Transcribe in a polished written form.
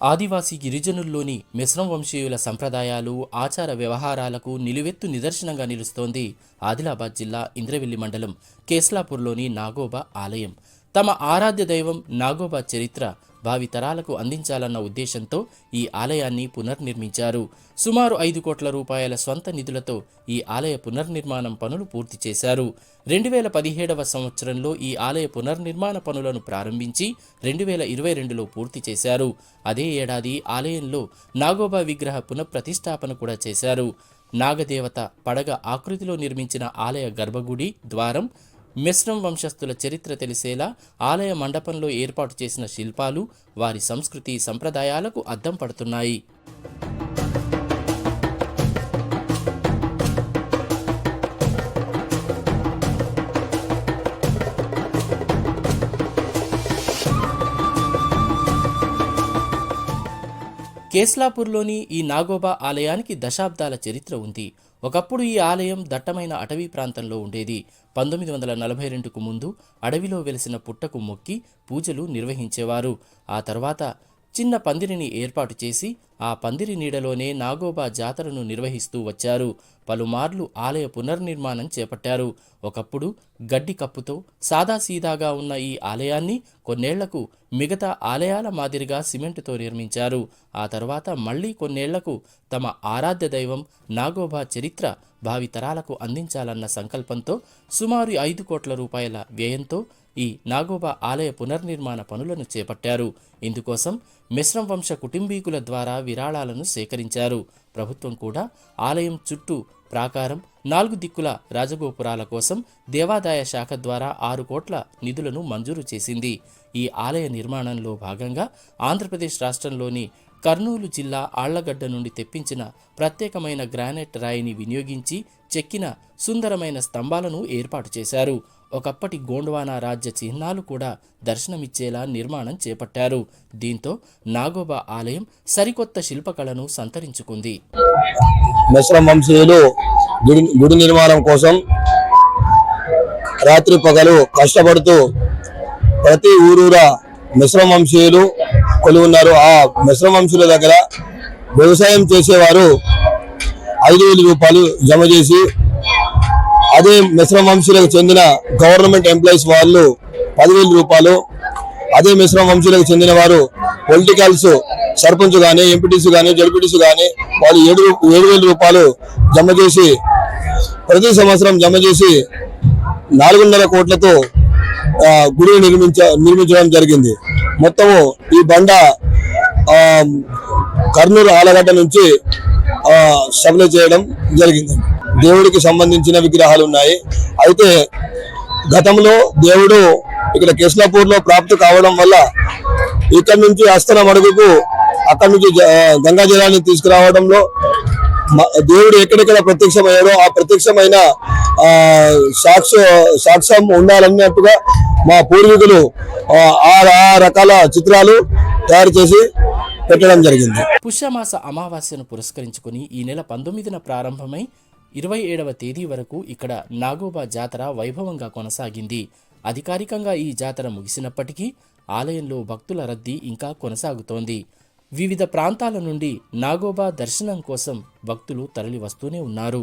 ఆదివాసీ గిరిజనుల్లోని మిశ్రమ వంశీయుల సంప్రదాయాలు, ఆచార వ్యవహారాలకు నిలువెత్తు నిదర్శనంగా నిలుస్తోంది ఆదిలాబాద్ జిల్లా ఇంద్రవెల్లి మండలం కేస్లాపూర్లోని నాగోబా ఆలయం. తమ ఆరాధ్య దైవం నాగోబా చరిత్ర భావితరాలకు అందించాలన్న ఉద్దేశంతో ఈ ఆలయాన్ని పునర్నిర్మించారు. సుమారు 5 కోట్ల రూపాయల స్వంత నిధులతో ఈ ఆలయ పునర్నిర్మాణం పనులు పూర్తి చేశారు. 2017వ సంవత్సరంలో ఈ ఆలయ పునర్నిర్మాణ పనులను ప్రారంభించి 2022లో పూర్తి చేశారు. అదే ఏడాది ఆలయంలో నాగోబా విగ్రహ పునఃప్రతిష్ఠాపన కూడా చేశారు. నాగదేవత పడగ ఆకృతిలో నిర్మించిన ఆలయ గర్భగుడి ద్వారం, మిశ్రమ వంశస్థుల చరిత్ర తెలిసేలా ఆలయ మండపంలో ఏర్పాటు చేసిన శిల్పాలు వారి సంస్కృతి సంప్రదాయాలకు అద్దం పడుతున్నాయి. కేస్లాపూర్లోని ఈ నాగోబా ఆలయానికి దశాబ్దాల చరిత్ర ఉంది. ఒకప్పుడు ఈ ఆలయం దట్టమైన అటవీ ప్రాంతంలో ఉండేది. 1942కు ముందు అడవిలో వెలిసిన పుట్టకు మొక్కి పూజలు నిర్వహించేవారు. ఆ తర్వాత చిన్న పందిరిని ఏర్పాటు చేసి ఆ పందిరి నీడలోనే నాగోబా జాతరను నిర్వహిస్తూ వచ్చారు. పలుమార్లు ఆలయ పునర్నిర్మాణం చేపట్టారు. ఒకప్పుడు గడ్డి కప్పుతో సాదాసీదాగా ఉన్న ఈ ఆలయాన్ని కొన్నేళ్లకు మిగతా ఆలయాల మాదిరిగా సిమెంటుతో నిర్మించారు. ఆ తర్వాత మళ్లీ కొన్నేళ్లకు తమ ఆరాధ్య దైవం నాగోబా చరిత్ర భావితరాలకు అందించాలన్న సంకల్పంతో సుమారు 5 కోట్ల రూపాయల వ్యయంతో ఈ నాగోబా ఆలయ పునర్నిర్మాణ పనులను చేపట్టారు. ఇందుకోసం మిశ్రమ వంశ కుటుంబీకుల ద్వారా విరాళాలను సేకరించారు. ప్రభుత్వం కూడా ఆలయం చుట్టూ ప్రాకారం, 4 దిక్కుల రాజగోపురాల కోసం దేవాదాయ శాఖ ద్వారా 6 కోట్ల నిధులను మంజూరు చేసింది. ఈ ఆలయ నిర్మాణంలో భాగంగా ఆంధ్రప్రదేశ్ రాష్ట్రంలోని కర్నూలు జిల్లా ఆళ్లగడ్డ నుండి తెప్పించిన ప్రత్యేకమైన గ్రానైట్ రాయిని వినియోగించి చెక్కిన సుందరమైన స్తంభాలను ఏర్పాటు చేశారు. ఒకప్పటి గోండ్వానా రాజ్య చిహ్నాలు కూడా దర్శనమిచ్చేలా నిర్మాణం చేపట్టారు. దీంతో నాగోబా ఆలయం సరికొత్త శిల్పకళను సంతరించుకుంది. మిశ్రమ వంశీయులు గుడి నిర్మాణం కోసం రాత్రి పగలు కష్టపడుతూ ప్రతి ఊరూరా మిశ్రమ వంశీయులు కొలువున్నారు. ఆ మిశ్రమ వంశీయుల దగ్గర వ్యవసాయం చేసేవారు 5,000 రూపాయలు జమ చేసి, అదే మిశ్రమ వంశీయులకు చెందిన గవర్నమెంట్ ఎంప్లాయీస్ వాళ్ళు 10,000 రూపాయలు, అదే మిశ్రమ వంశీయులకు చెందిన వారు పొలిటికల్స్ సర్పంచ్ కానీ, ఎంపీటీసీ కానీ, జడ్పీటీసీ కానీ వాళ్ళు 7,000 రూపాయలు జమ చేసి ప్రతి సంవత్సరం జమ చేసి 4.5 కోట్లతో గుడిని నిర్మించడం జరిగింది. మొత్తము ఈ బండ కర్నూలు ఆలగడ్డ నుంచి సప్లై చేయడం జరిగింది. దేవుడికి సంబంధించిన విగ్రహాలు ఉన్నాయి. అయితే గతంలో దేవుడు ఇక్కడ కేస్లాపూర్లో ప్రాప్తి కావడం వల్ల ఇక్కడ నుంచి అస్తన మడుగుకు అక్కడి నుంచి గంగా జలాన్ని తీసుకురావడంలో దేవుడు ఎక్కడెక్కడ ప్రత్యక్షమయ్యాడో ఆ ప్రత్యక్షమైన సాక్ష్యం ఉండాలన్నట్టుగా మా పూర్వీకులు ఆ రకాల చిత్రాలు తయారు చేసి పెట్టడం జరిగింది. పుష్యమాస అమావాస్యను పురస్కరించుకుని ఈ నెల 19న ప్రారంభమై 27వ తేదీ వరకు ఇక్కడ నాగోబా జాతర వైభవంగా కొనసాగింది. అధికారికంగా ఈ జాతర ముగిసినప్పటికీ ఆలయంలో భక్తుల రద్దీ ఇంకా కొనసాగుతోంది. వివిధ ప్రాంతాల నుండి నాగోబా దర్శనం కోసం భక్తులు తరలి వస్తూనే ఉన్నారు.